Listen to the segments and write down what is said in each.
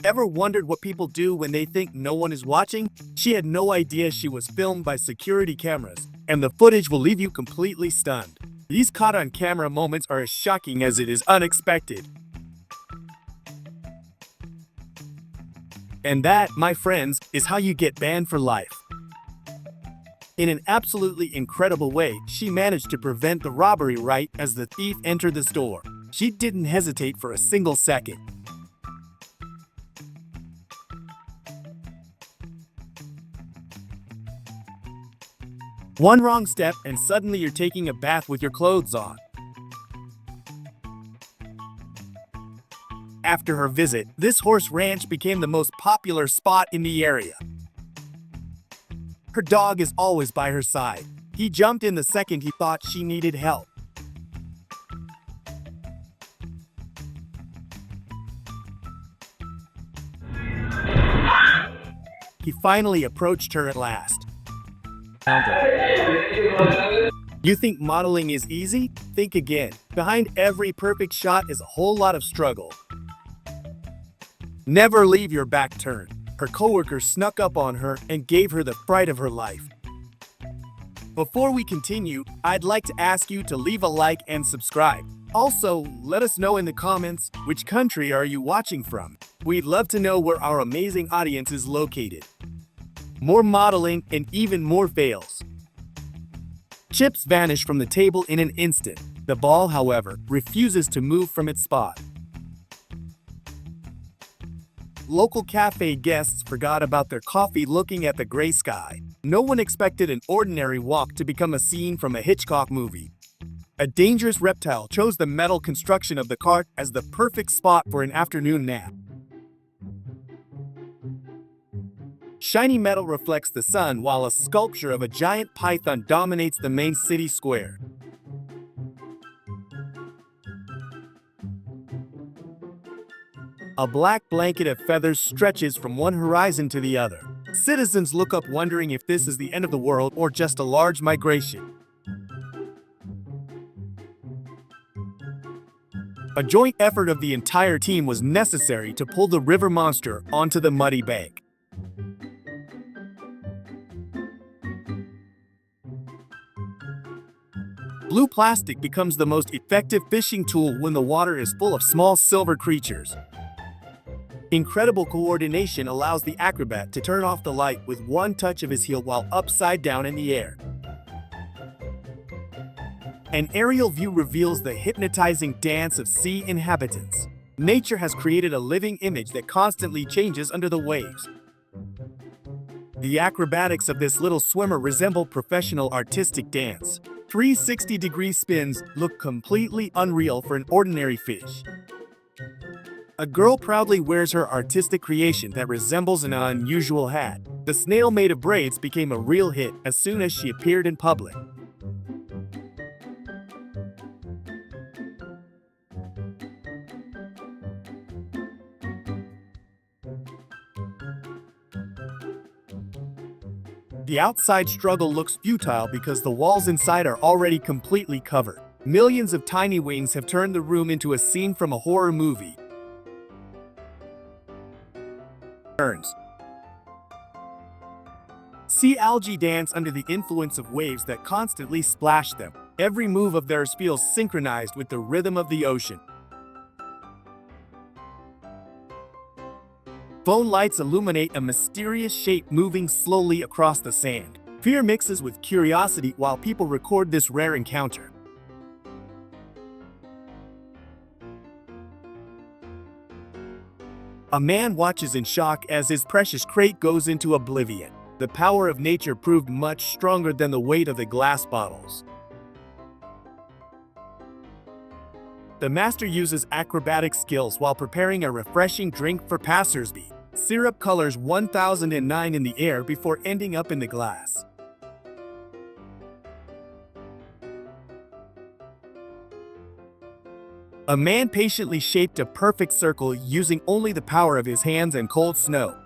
Ever wondered what people do when they think no one is watching? She had no idea she was filmed by security cameras, and the footage will leave you completely stunned. These caught-on-camera moments are as shocking as it is unexpected. And that, my friends, is how you get banned for life. In an absolutely incredible way, she managed to prevent the robbery right as the thief entered the store. She didn't hesitate for a single second. One wrong step and suddenly you're taking a bath with your clothes on. After her visit, this horse ranch became the most popular spot in the area. Her dog is always by her side. He jumped in the second he thought she needed help. He finally approached her at last. You think modeling is easy? Think again. Behind every perfect shot is a whole lot of struggle. Never leave your back turned. Her coworker snuck up on her and gave her the fright of her life. Before we continue, I'd like to ask you to leave a like and subscribe. Also, let us know in the comments, which country are you watching from? We'd love to know where our amazing audience is located. More modeling and even more fails. Chips vanish from the table in an instant. The ball, however, refuses to move from its spot. Local cafe guests forgot about their coffee looking at the gray sky. No one expected an ordinary walk to become a scene from a Hitchcock movie. A dangerous reptile chose the metal construction of the cart as the perfect spot for an afternoon nap. Shiny metal reflects the sun while a sculpture of a giant python dominates the main city square. A black blanket of feathers stretches from one horizon to the other. Citizens look up wondering if this is the end of the world or just a large migration. A joint effort of the entire team was necessary to pull the river monster onto the muddy bank. Blue plastic becomes the most effective fishing tool when the water is full of small silver creatures. Incredible coordination allows the acrobat to turn off the light with one touch of his heel while upside down in the air. An aerial view reveals the hypnotizing dance of sea inhabitants. Nature has created a living image that constantly changes under the waves. The acrobatics of this little swimmer resemble professional artistic dance. 360-degree spins look completely unreal for an ordinary fish. A girl proudly wears her artistic creation that resembles an unusual hat. The snail made of braids became a real hit as soon as she appeared in public. The outside struggle looks futile because the walls inside are already completely covered. Millions of tiny wings have turned the room into a scene from a horror movie. Sea algae dance under the influence of waves that constantly splash them. Every move of theirs feels synchronized with the rhythm of the ocean. Phone lights illuminate a mysterious shape moving slowly across the sand. Fear mixes with curiosity while people record this rare encounter. A man watches in shock as his precious crate goes into oblivion. The power of nature proved much stronger than the weight of the glass bottles. The master uses acrobatic skills while preparing a refreshing drink for passersby. Syrup colors 1009 in the air before ending up in the glass. A man patiently shaped a perfect circle using only the power of his hands and cold snow.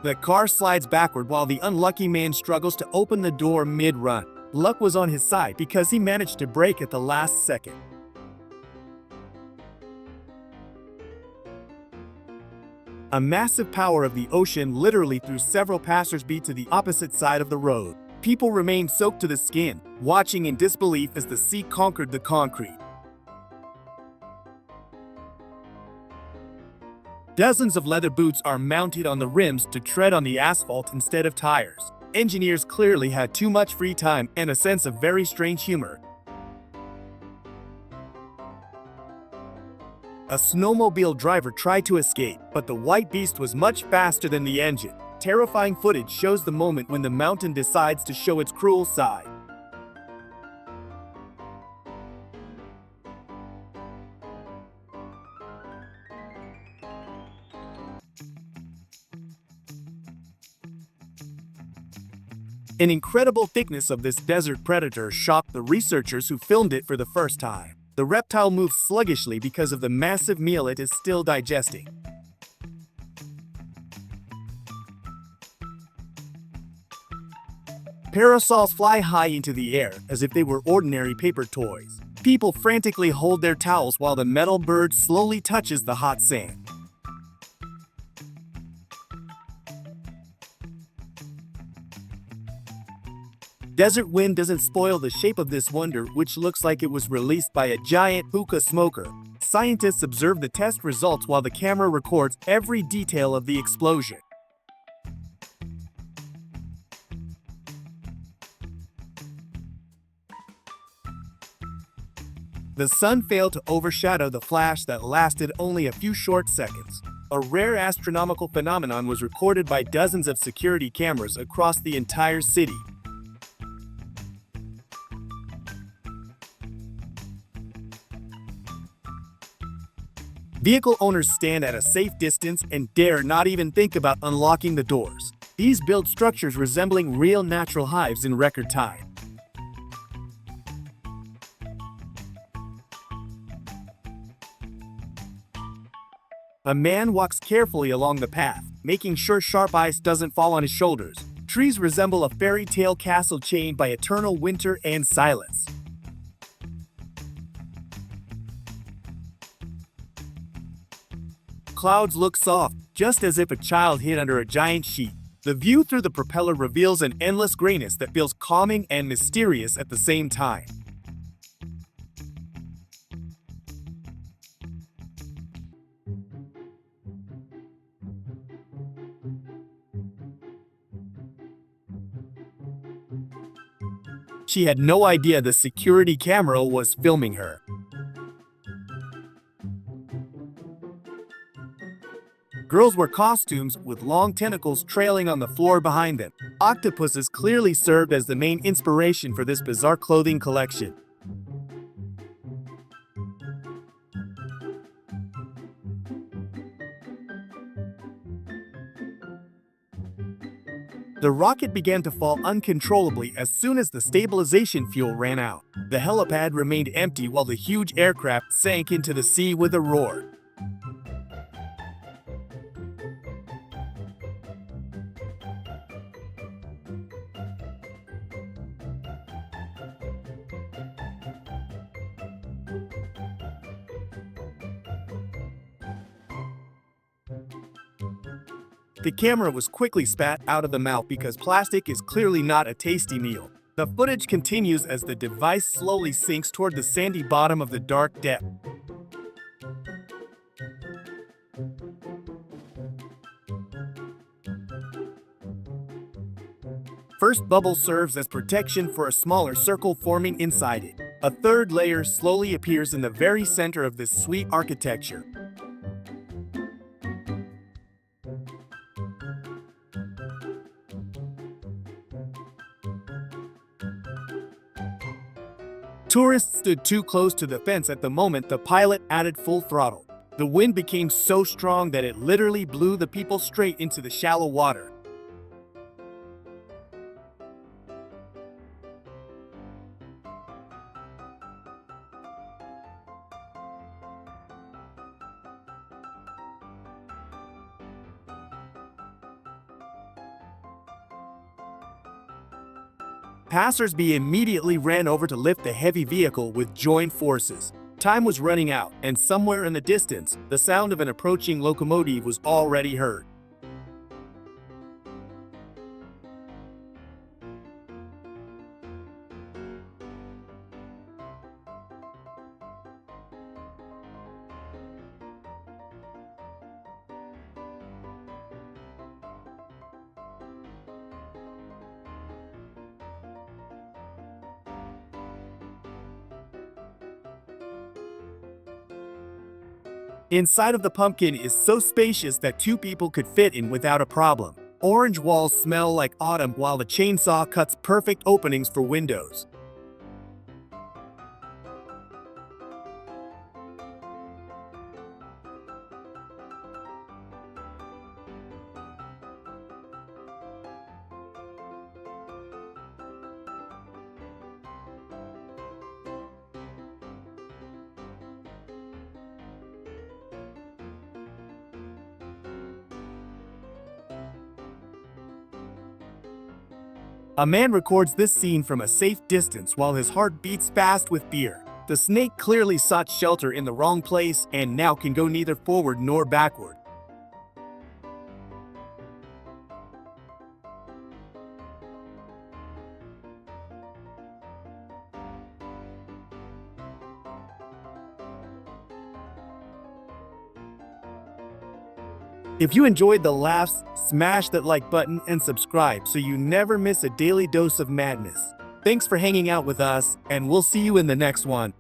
The car slides backward while the unlucky man struggles to open the door mid-run. Luck was on his side because he managed to brake at the last second. A massive power of the ocean literally threw several passersby to the opposite side of the road. People remained soaked to the skin, watching in disbelief as the sea conquered the concrete. Dozens of leather boots are mounted on the rims to tread on the asphalt instead of tires. Engineers clearly had too much free time and a sense of very strange humor. A snowmobile driver tried to escape, but the white beast was much faster than the engine. Terrifying footage shows the moment when the mountain decides to show its cruel side. An incredible thickness of this desert predator shocked the researchers who filmed it for the first time. The reptile moves sluggishly because of the massive meal it is still digesting. Parasols fly high into the air as if they were ordinary paper toys. People frantically hold their towels while the metal bird slowly touches the hot sand. Desert wind doesn't spoil the shape of this wonder, which looks like it was released by a giant hookah smoker. Scientists observe the test results while the camera records every detail of the explosion. The sun failed to overshadow the flash that lasted only a few short seconds. A rare astronomical phenomenon was recorded by dozens of security cameras across the entire city. Vehicle owners stand at a safe distance and dare not even think about unlocking the doors. These build structures resembling real natural hives in record time. A man walks carefully along the path, making sure sharp ice doesn't fall on his shoulders. Trees resemble a fairy tale castle chained by eternal winter and silence. Clouds look soft, just as if a child hid under a giant sheet. The view through the propeller reveals an endless grayness that feels calming and mysterious at the same time. She had no idea the security camera was filming her. Girls wore costumes with long tentacles trailing on the floor behind them. Octopuses clearly served as the main inspiration for this bizarre clothing collection. The rocket began to fall uncontrollably as soon as the stabilization fuel ran out. The helipad remained empty while the huge aircraft sank into the sea with a roar. The camera was quickly spat out of the mouth because plastic is clearly not a tasty meal. The footage continues as the device slowly sinks toward the sandy bottom of the dark depth. First bubble serves as protection for a smaller circle forming inside it. A third layer slowly appears in the very center of this sweet architecture. Tourists stood too close to the fence at the moment the pilot added full throttle. The wind became so strong that it literally blew the people straight into the shallow water. Passersby immediately ran over to lift the heavy vehicle with joint forces. Time was running out, and somewhere in the distance, the sound of an approaching locomotive was already heard. Inside of the pumpkin is so spacious that 2 people could fit in without a problem. Orange walls smell like autumn while the chainsaw cuts perfect openings for windows. A man records this scene from a safe distance while his heart beats fast with fear. The snake clearly sought shelter in the wrong place and now can go neither forward nor backward. If you enjoyed the laughs, smash that like button and subscribe so you never miss a daily dose of madness. Thanks for hanging out with us, and we'll see you in the next one.